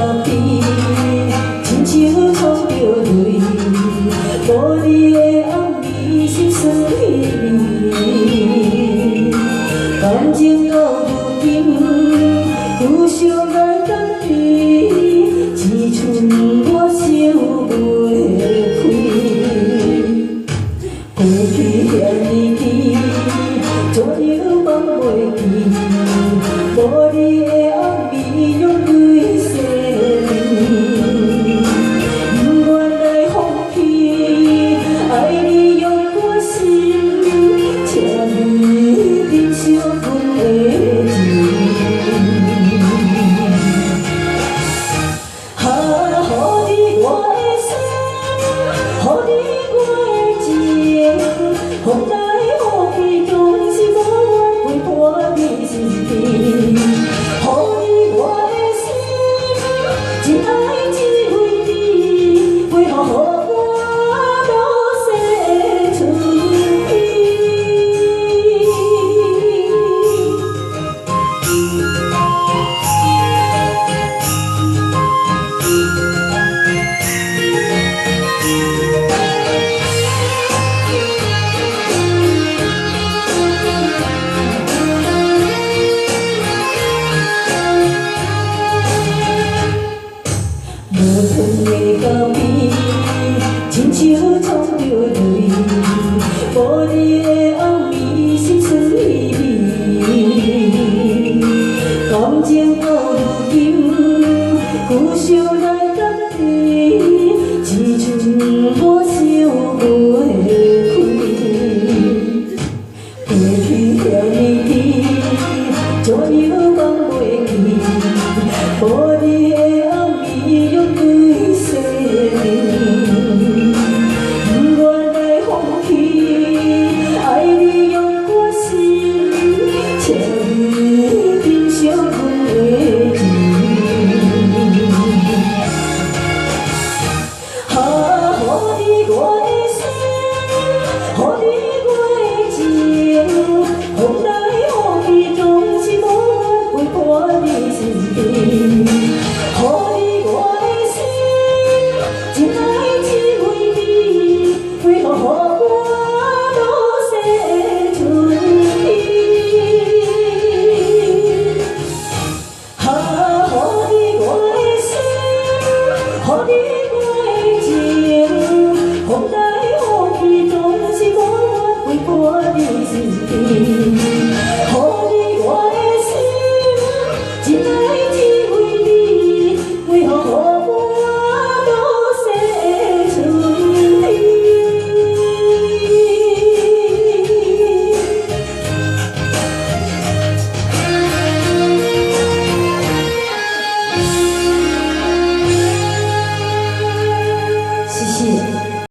甘甜，亲像创着泪，无你的暗暝心酸稀微，感情到如今，互相来等待，只剩我想不开。过去遐年纪，怎样放袂记？无你的暗暝用对生命，不愿来放弃，爱你用我心，请你珍惜阮的情。予你我的心，予你我的情，风来雨去，总是无怨陪伴你身边。予你我的心，真爱只为你，陪予我到世春天。无存的甘甜，亲像创着泪，无你的暗暝心酸稀微，感情到如今，互相来。